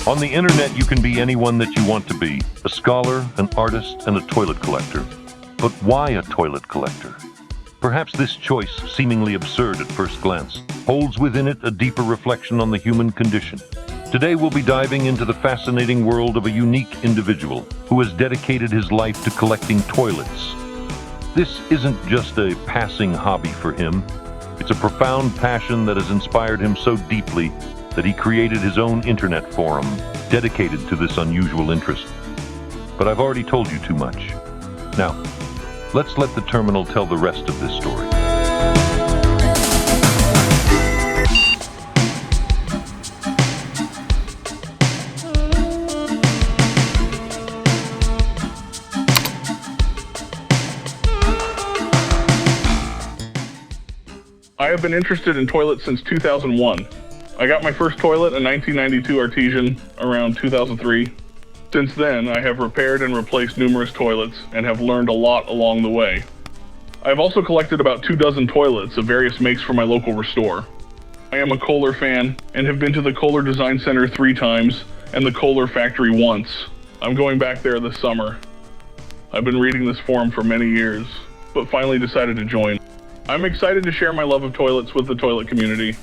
On the internet, you can be anyone that you want to be, a scholar, an artist, and a toilet collector. But why a toilet collector? Perhaps this choice, seemingly absurd at first glance, holds within it a deeper reflection on the human condition. Today we'll be diving into the fascinating world of a unique individual who has dedicated his life to collecting toilets. This isn't just a passing hobby for him. It's a profound passion that has inspired him so deeply that he created his own internet forum dedicated to this unusual interest. But I've already told you too much. Now, let's let the terminal tell the rest of this story. I have been interested in toilets since 2001. I got my first toilet, a 1992 Artesian, around 2003. Since then, I have repaired and replaced numerous toilets and have learned a lot along the way. I have also collected about 24 toilets of various makes from my local restore. I am a Kohler fan and have been to the Kohler Design Center 3 times and the Kohler factory once. I'm going back there this summer. I've been reading this forum for many years, but finally decided to join. I'm excited to share my love of toilets with the toilet community.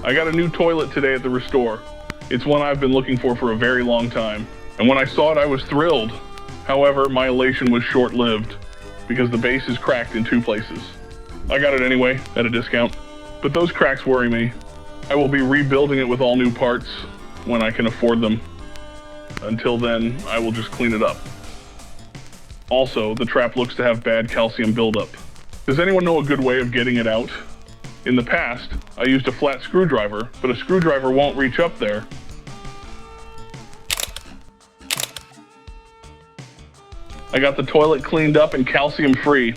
I got a new toilet today at the restore. It's one I've been looking for a very long time. And when I saw it, I was thrilled. However, my elation was short-lived because the base is cracked in 2 places. I got it anyway, at a discount. But those cracks worry me. I will be rebuilding it with all new parts when I can afford them. Until then, I will just clean it up. Also, the trap looks to have bad calcium buildup. Does anyone know a good way of getting it out? In the past, I used a flat screwdriver, but a screwdriver won't reach up there. I got the toilet cleaned up and calcium-free.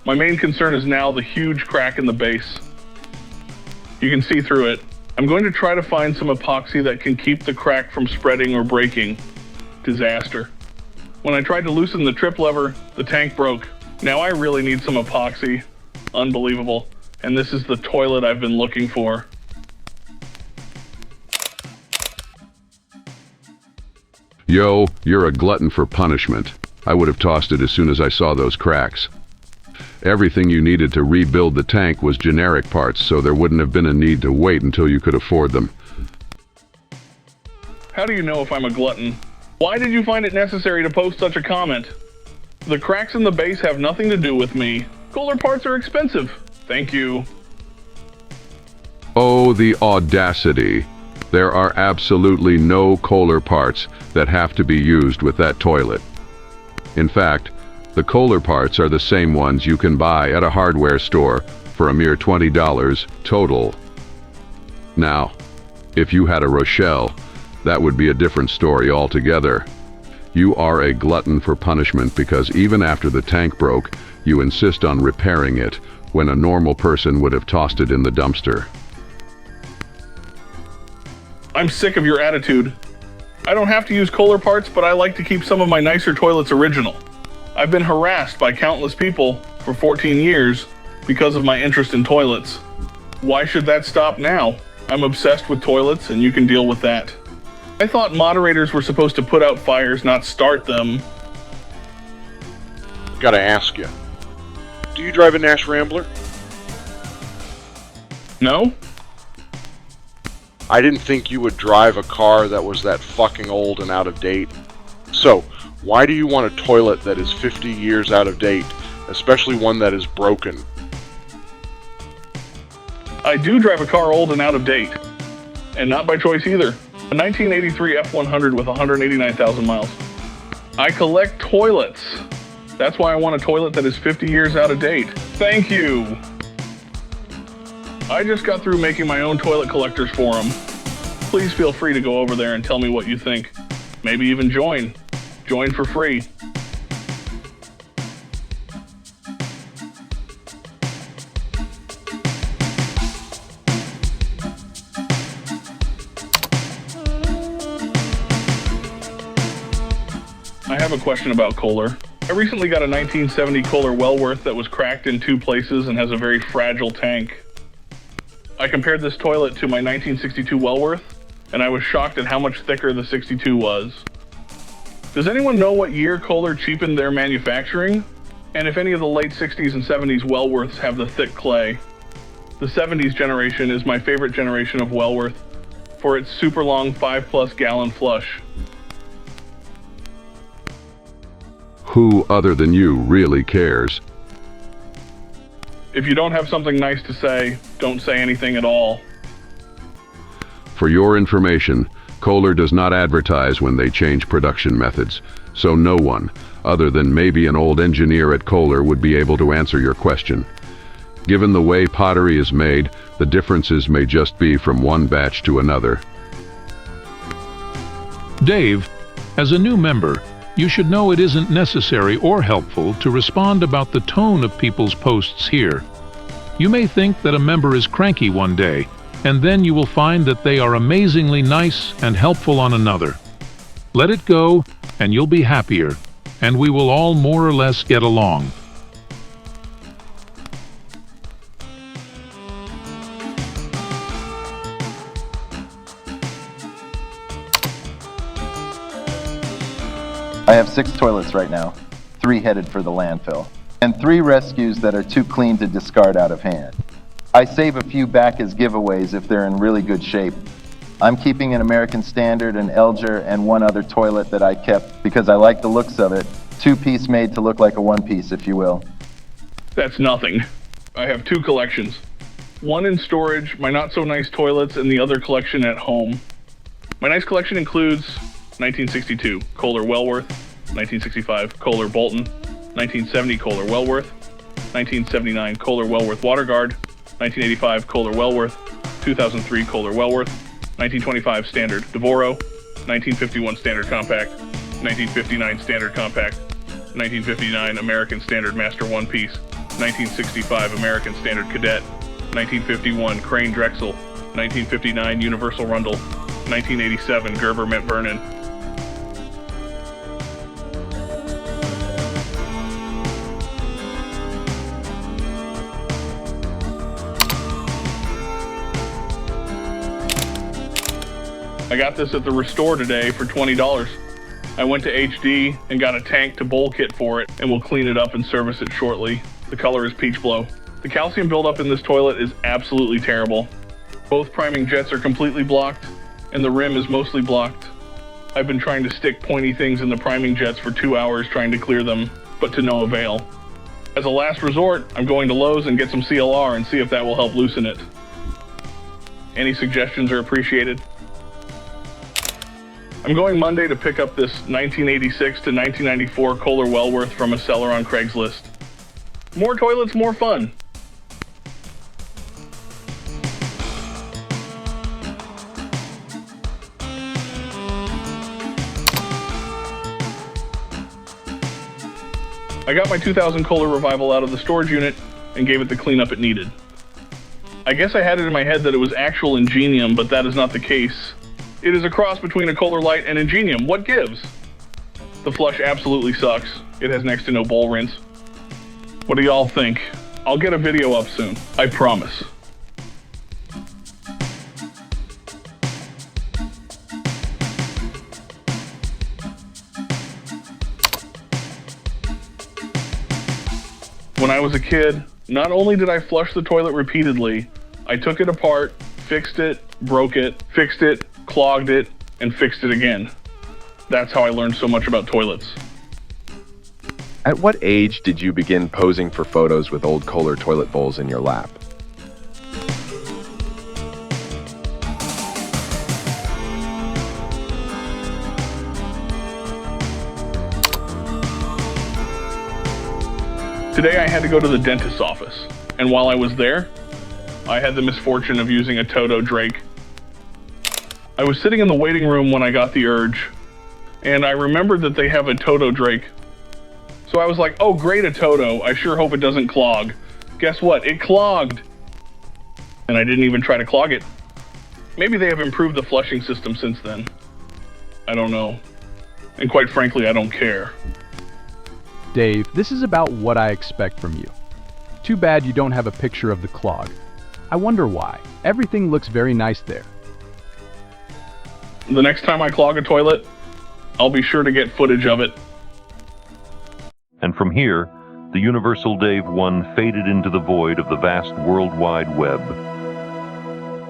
My main concern is now the huge crack in the base. You can see through it. I'm going to try to find some epoxy that can keep the crack from spreading or breaking. Disaster. When I tried to loosen the trip lever, the tank broke. Now I really need some epoxy. Unbelievable. And this is the toilet I've been looking for. Yo, you're a glutton for punishment. I would have tossed it as soon as I saw those cracks. Everything you needed to rebuild the tank was generic parts, so there wouldn't have been a need to wait until you could afford them. How do you know if I'm a glutton? Why did you find it necessary to post such a comment? The cracks in the base have nothing to do with me. Kohler parts are expensive. Thank you. Oh, the audacity. There are absolutely no Kohler parts that have to be used with that toilet. In fact, the Kohler parts are the same ones you can buy at a hardware store for a mere $20 total. Now, if you had a Rochelle, that would be a different story altogether. You are a glutton for punishment because even after the tank broke, you insist on repairing it when a normal person would have tossed it in the dumpster. I'm sick of your attitude. I don't have to use Kohler parts, but I like to keep some of my nicer toilets original. I've been harassed by countless people for 14 years because of my interest in toilets. Why should that stop now? I'm obsessed with toilets and you can deal with that. I thought moderators were supposed to put out fires, not start them. Gotta ask you. Do you drive a Nash Rambler? No? I didn't think you would drive a car that was that fucking old and out of date. So, why do you want a toilet that is 50 years out of date, especially one that is broken? I do drive a car old and out of date. And not by choice either. A 1983 F100 with 189,000 miles. I collect toilets. That's why I want a toilet that is 50 years out of date. Thank you. I just got through making my own toilet collectors forum. Please feel free to go over there and tell me what you think. Maybe even join. Join for free. have a question about Kohler. I recently got a 1970 Kohler Wellworth that was cracked in 2 places and has a very fragile tank. I compared this toilet to my 1962 Wellworth, and I was shocked at how much thicker the 62 was. Does anyone know what year Kohler cheapened their manufacturing? And if any of the late 60s and 70s Wellworths have the thick clay? The 70s generation is my favorite generation of Wellworth for its super long 5+ gallon flush. Who other than you really cares? If you don't have something nice to say, don't say anything at all. For your information, Kohler does not advertise when they change production methods, so no one, other than maybe an old engineer at Kohler, would be able to answer your question. Given the way pottery is made, the differences may just be from one batch to another. Dave, as a new member, you should know it isn't necessary or helpful to respond about the tone of people's posts here. You may think that a member is cranky one day, and then you will find that they are amazingly nice and helpful on another. Let it go, and you'll be happier, and we will all more or less get along. I have 6 toilets right now, 3 headed for the landfill, and 3 rescues that are too clean to discard out of hand. I save a few back as giveaways if they're in really good shape. I'm keeping an American Standard, an 𝙁𝙤𝙡𝙤, and 1 other toilet that I kept because I like the looks of it. 2-piece made to look like a 1-piece, if you will. That's nothing. I have 2 collections. One in storage, my not-so-nice toilets, and the other collection at home. My nice collection includes 1962 Kohler Wellworth, 1965 Kohler Bolton, 1970 Kohler Wellworth, 1979 Kohler Wellworth WaterGuard, 1985 Kohler Wellworth, 2003 Kohler Wellworth, 1925 Standard Devoro, 1951 Standard Compact, 1959 Standard Compact, 1959 American Standard Master 1-Piece, 1965 American Standard Cadet, 1951 Crane Drexel, 1959 Universal Rundle, 1987 Gerber Mint Vernon. I got this at the Restore today for $20. I went to HD and got a tank to bowl kit for it, and will clean it up and service it shortly. The color is peach blow. The calcium buildup in this toilet is absolutely terrible. Both priming jets are completely blocked, and the rim is mostly blocked. I've been trying to stick pointy things in the priming jets for 2 hours trying to clear them, but to no avail. As a last resort, I'm going to Lowe's and get some CLR and see if that will help loosen it. Any suggestions are appreciated. I'm going Monday to pick up this 1986 to 1994 Kohler Wellworth from a seller on Craigslist. More toilets, more fun. I got my 2000 Kohler Revival out of the storage unit and gave it the cleanup it needed. I guess I had it in my head that it was actual Ingenium, but that is not the case. It is a cross between a Kohler Light and Ingenium. What gives? The flush absolutely sucks. It has next to no bowl rinse. What do y'all think? I'll get a video up soon. I promise. When I was a kid, not only did I flush the toilet repeatedly, I took it apart, fixed it, broke it, fixed it, clogged it, and fixed it again. That's how I learned so much about toilets. At what age did you begin posing for photos with old Kohler toilet bowls in your lap? Today I had to go to the dentist's office, and while I was there, I had the misfortune of using a Toto Drake. I was sitting in the waiting room when I got the urge, and I remembered that they have a Toto Drake. So I was like, oh great, a Toto, I sure hope it doesn't clog. Guess what, it clogged! And I didn't even try to clog it. Maybe they have improved the flushing system since then. I don't know. and quite frankly, I don't care. Dave, this is about what I expect from you. Too bad you don't have a picture of the clog. I wonder why. Everything looks very nice there. The next time I clog a toilet, I'll be sure to get footage of it. And from here, the Universal Dave 1 faded into the void of the vast World Wide Web.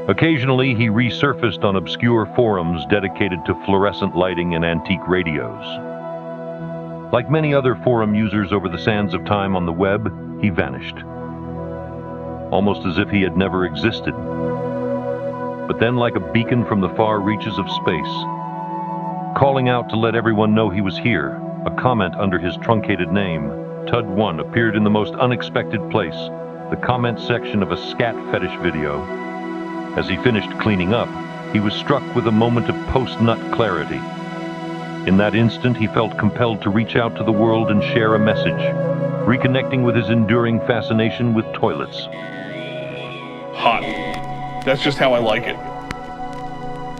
Occasionally, he resurfaced on obscure forums dedicated to fluorescent lighting and antique radios. Like many other forum users over the sands of time on the web, he vanished. Almost as if he had never existed. But then, like a beacon from the far reaches of space, calling out to let everyone know he was here, a comment under his truncated name, TUD1, appeared in the most unexpected place, the comment section of a scat fetish video. As he finished cleaning up, he was struck with a moment of post-nut clarity. In that instant, he felt compelled to reach out to the world and share a message, reconnecting with his enduring fascination with toilets. Hot. That's just how I like it.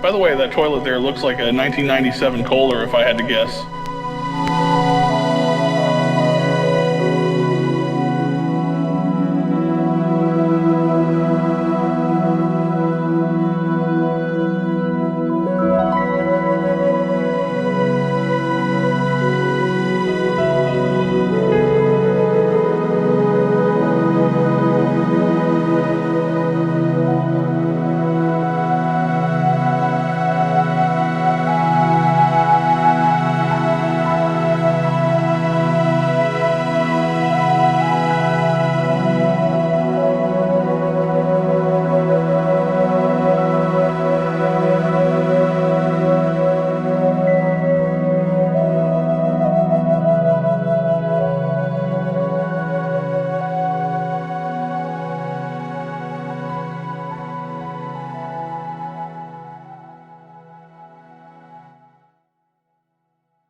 By the way, that toilet there looks like a 1997 Kohler if I had to guess.